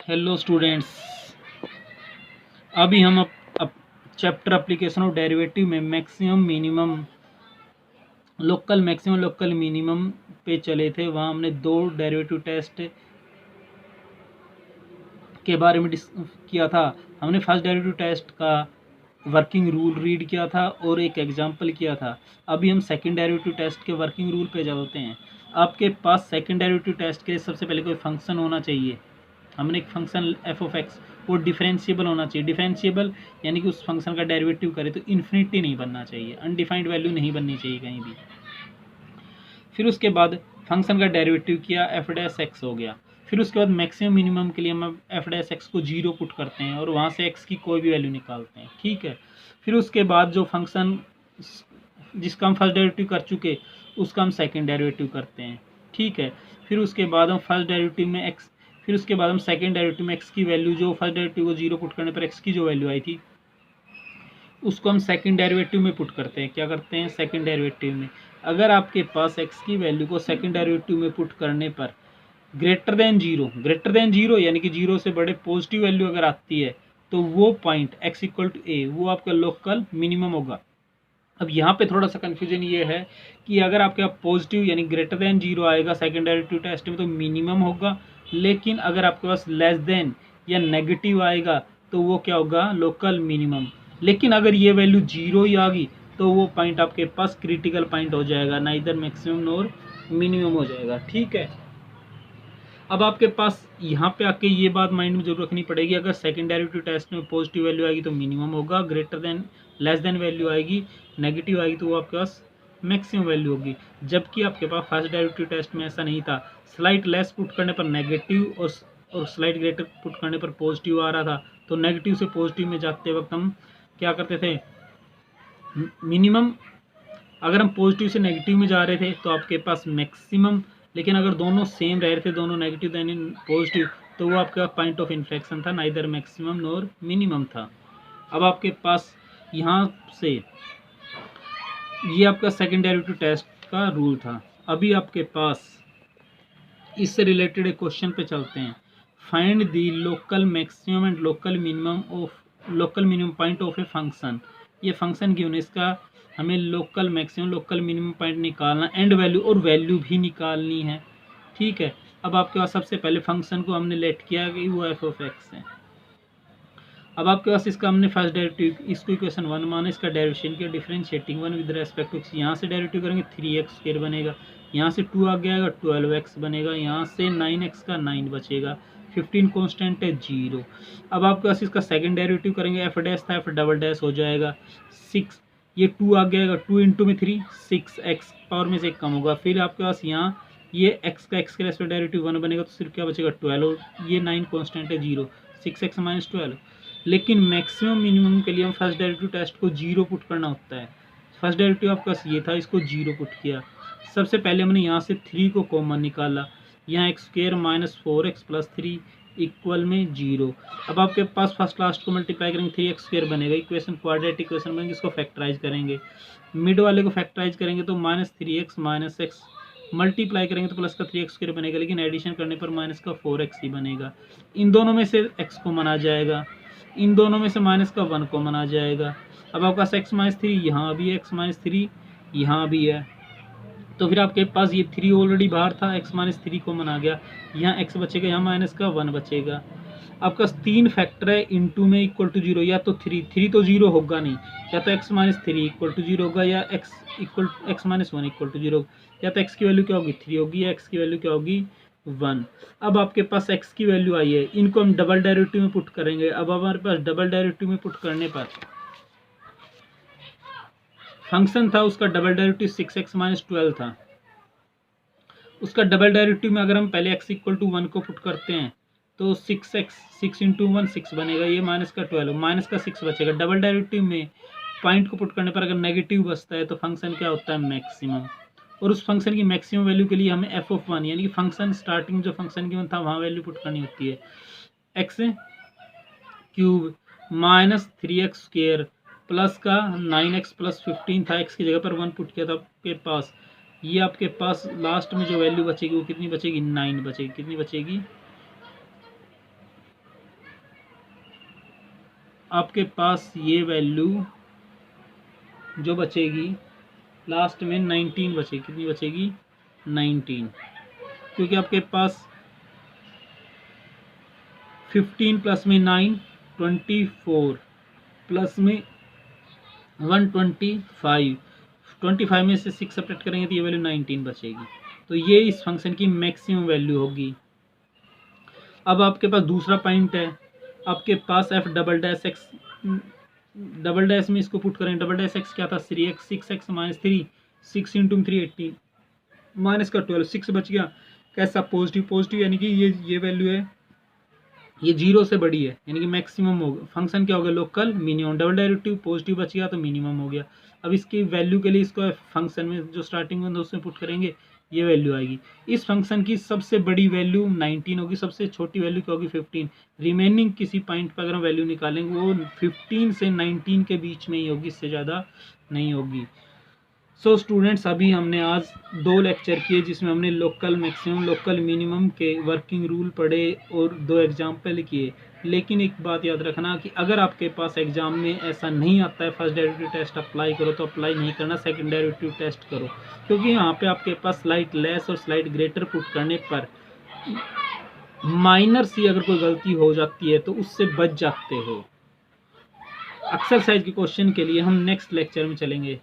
Hello students, अभी हम अप चैप्टर एप्लीकेशन ऑफ डेरिवेटिव में maximum minimum local maximum local minimum पे चले थे। वहाँ हमने दो डेरिवेटिव टेस्ट के बारे में किया था। हमने फर्स्ट डेरिवेटिव टेस्ट का वर्किंग रूल रीड किया था और एक एग्जाम्पल किया था। अभी हम सेकंड डेरिवेटिव टेस्ट के वर्किंग रूल पे चलते हैं। आपके पास सेकंड डेरिवेटिव टेस्ट के लिए सबसे पहले कोई फंक्शन होना चाहिए। हमने एक फंक्शन एफ ऑफ एक्स, वो डिफरेंशिएबल होना चाहिए। डिफरेंशिएबल यानी कि उस फंक्शन का डेरिवेटिव करे तो इन्फिनिटी नहीं बनना चाहिए, अनडिफाइंड वैल्यू नहीं बननी चाहिए कहीं भी। फिर उसके बाद फंक्शन का डेरिवेटिव किया, एफ डैश एक्स हो गया। फिर उसके बाद मैक्सिमम मिनिमम के लिए हम एफ डैश एक्स को 0 पुट करते हैं और वहाँ से एक्स की कोई भी वैल्यू निकालते हैं, ठीक है। फिर उसके बाद जो फंक्शन जिसका हम फर्स्ट डेरिवेटिव कर चुके उसका हम सेकंड डेरिवेटिव करते हैं, ठीक है। फिर उसके बाद हम फर्स्ट डेरिवेटिव में एक्स, फिर उसके बाद हम सेकंड डेरिवेटिव में एक्स की वैल्यू जो फर्स्ट डेरिवेटिव को 0 पुट करने पर एक्स की जो वैल्यू आई थी उसको हम सेकंड डेरिवेटिव में पुट करते हैं। क्या करते हैं? सेकंड डेरिवेटिव में। अगर आपके पास एक्स की वैल्यू को सेकंड डेरिवेटिव में पुट करने पर ग्रेटर देन जीरो यानी कि 0 से बड़े पॉजिटिव वैल्यू अगर आती है तो वो पॉइंट एक्स इक्वल टू ए वो आपका लोकल मिनिमम होगा। अब यहाँ पे थोड़ा सा कन्फ्यूजन ये है कि अगर आपके पास पॉजिटिव यानी ग्रेटर देन 0 आएगा सेकंड डेरिवेटिव टेस्ट में तो मिनिमम होगा, लेकिन अगर आपके पास लेस देन या नेगेटिव आएगा तो वो क्या होगा? Local minimum. लेकिन अगर ये वैल्यू 0 ही आ गई तो वो पॉइंट आपके पास क्रिटिकल पॉइंट हो जाएगा, ना इधर मैक्सिमम नोर मिनिमम हो जाएगा, ठीक है। अब आपके पास यहाँ पे आके ये बात माइंड में जरूर रखनी पड़ेगी, अगर सेकंड डेरिवेटिव टेस्ट में पॉजिटिव वैल्यू आएगी तो मिनिमम होगा, greater than less than value आएगी, नेगेटिव आएगी तो वो आपके पास मैक्सिमम वैल्यू होगी। जबकि आपके पास फर्स्ट डेरिवेटिव टेस्ट में ऐसा नहीं था, स्लाइट लेस पुट करने पर नेगेटिव और स्लाइट ग्रेटर पुट करने पर पॉजिटिव आ रहा था। तो नेगेटिव से पॉजिटिव में जाते वक्त हम क्या करते थे? मिनिमम। अगर हम पॉजिटिव से नेगेटिव में जा रहे थे तो आपके पास मैक्सिमम, लेकिन अगर दोनों सेम रह रहे थे, दोनों नेगेटिव देन पॉजिटिव, तो वो आपका पॉइंट ऑफ इन्फ्लेक्शन था, नाइदर मैक्सिमम नोर मिनिमम था। अब आपके पास यहाँ से ये आपका सेकंड डेरिवेटिव टेस्ट का रूल था। अभी आपके पास इससे रिलेटेड एक क्वेश्चन पे चलते हैं। Find the local maximum and local minimum point of a function. ये फंक्शन गिवन है, इसका हमें local maximum local minimum point निकालना, एंड वैल्यू और वैल्यू भी निकालनी है, ठीक है। अब आपके पास सबसे पहले फंक्शन को हमने लेट किया कि वो एफ ऑफ एक्स है। अब आपके पास इसका हमने फर्स्ट डेरिवेटिव, इसको इक्वेशन 1 माना, इसका डेरिवेशन किया, डिफरेंशिएटिंग 1 विद रेस्पेक्ट टू, यहाँ से डेरिवेटिव करेंगे 3x² बनेगा, यहाँ से 2 आ गया 12x बनेगा, यहाँ से 9x का 9 बचेगा, 15 कांस्टेंट है 0। अब आपके पास इसका सेकंड डेरिवेटिव करेंगे, एफ डैश था एफ डबल डैश हो जाएगा 6, ये 2 आ गया 2 इंटू में 3 6x पावर में से एक कम होगा। फिर आपके पास यहाँ ये x का x के रेस्पेक्ट डेरिवेटिव 1 बनेगा तो सिर्फ क्या बचेगा 12, और ये 9 कांस्टेंट है 0, 6x माइनस 12। लेकिन मैक्सिमम मिनिमम के लिए हम फर्स्ट डेरिवेटिव टेस्ट को 0 पुट करना होता है। फर्स्ट डेरिवेटिव आपका ये था, इसको 0 पुट किया। सबसे पहले हमने यहाँ से 3 को कॉमन निकाला, यहाँ x² minus 4x plus 3 equal में 0। अब आपके पास फर्स्ट लास्ट को मल्टीप्लाई करेंगे 3x² बनेगा, इक्वेशन क्वाड्रेटिक इक्वेशन बनेगी, इसको फैक्टराइज करेंगे, मिड वाले को फैक्टराइज करेंगे तो minus 3x minus x multiply करेंगे तो प्लस का 3x² बनेगा, लेकिन एडिशन करने पर माइनस का 4x ही बनेगा। इन दोनों में से x कॉमन आ जाएगा, इन दोनों में से माइनस का 1 कॉमन आ जाएगा। अब आपका x माइनस 3 यहाँ भी है, x माइनस 3 यहाँ भी है, तो फिर आपके पास ये 3 ऑलरेडी बाहर था, x माइनस 3 कॉमन आ गया, यहाँ x बचेगा, यहाँ माइनस का 1 बचेगा। आपका 3 फैक्टर है इंटू में इक्वल टू 0, या तो 3 तो 0 होगा नहीं, या तो x माइनस 3 इक्वल टू 0 होगा, या x माइनस 1 इक्वल टू 0, या तो x की वैल्यू क्या होगी 3 होगी, या x की वैल्यू क्या होगी 1। अब आपके पास x की वैल्यू आई है, इनको हम डबल डेरिवेटिव में पुट करेंगे। अब हमारे पास डबल डेरिवेटिव में पुट करने पर फंक्शन था, उसका डबल डेरिवेटिव 6x माइनस 12 था। उसका डबल डेरिवेटिव में अगर हम पहले x इक्वल टू 1 को पुट करते हैं तो 6 इंटू 1 6 बनेगा, ये माइनस का 12 माइनस का 6 बचेगा। डबल डेरिवेटिव में पॉइंट को पुट करने पर अगर नेगेटिव बचता है तो फंक्शन क्या होता है? मैक्सिमम। और उस फंक्शन की मैक्सिमम वैल्यू के लिए हमें एफ ऑफ 1 यानी कि फंक्शन स्टार्टिंग जो फंक्शन गिवन था वहाँ वैल्यू पुट करनी होती है। x³ माइनस 3x² प्लस का 9x प्लस 15 था, x की जगह पर 1 पुट किया था आपके पास, ये आपके पास लास्ट में जो वैल्यू बचेगी वो कितनी बचेगी? 9 बचेगी। कितनी बचेगी? आपके पास ये वैल्यू जो बचेगी लास्ट में 19 बचेगी। कितनी बचेगी? 19, क्योंकि आपके पास 15 प्लस में 9 24 प्लस में 125, 25 में से 6 सब्ट्रैक्ट करेंगे तो ये वैल्यू 19 बचेगी। तो ये इस फंक्शन की मैक्सिमम वैल्यू होगी। अब आपके पास दूसरा पॉइंट है, आपके पास F double dash x, double dash में इसको पुट करें। डबल डैश एक्स क्या था? 3x, 6x minus 3, 6 into 3 18 minus का 12, 6 बच गया। कैसा? पॉजिटिव। पॉजिटिव यानी कि ये वैल्यू है, ये 0 से बड़ी है, यानी कि मैक्सिमम होगा। फंक्शन क्या होगा? Local minimum. Double derivative positive बच गया तो मिनिमम हो गया। अब इसकी वैल्यू के लिए इसको फंक्शन में जो स्टार्टिंग में उसमें पुट करेंगे, ये वैल्यू आएगी। इस फंक्शन की सबसे बड़ी वैल्यू 19 होगी, सबसे छोटी वैल्यू क्या होगी? 15। रिमेनिंग किसी पॉइंट पर अगर हम वैल्यू निकालेंगे वो 15 से 19 के बीच में ही होगी, इससे ज़्यादा नहीं होगी। सो स्टूडेंट्स, अभी हमने आज 2 लेक्चर किए जिसमें हमने लोकल मैक्सिमम लोकल मिनिमम के वर्किंग रूल पढ़े और 2 एग्जाम्पल किए। लेकिन एक बात याद रखना कि अगर आपके पास एग्जाम में ऐसा नहीं आता है फर्स्ट डेरिवेटिव टेस्ट अप्लाई करो, तो अप्लाई नहीं करना, सेकंड डेरिवेटिव टेस्ट करो, क्योंकि यहाँ पे आपके पास स्लाइड लेस और स्लाइड ग्रेटर पुट करने पर माइनर सी अगर कोई गलती हो जाती है तो उससे बच जाते हो। एक्सरसाइज के क्वेश्चन के लिए हम नेक्स्ट लेक्चर में चलेंगे।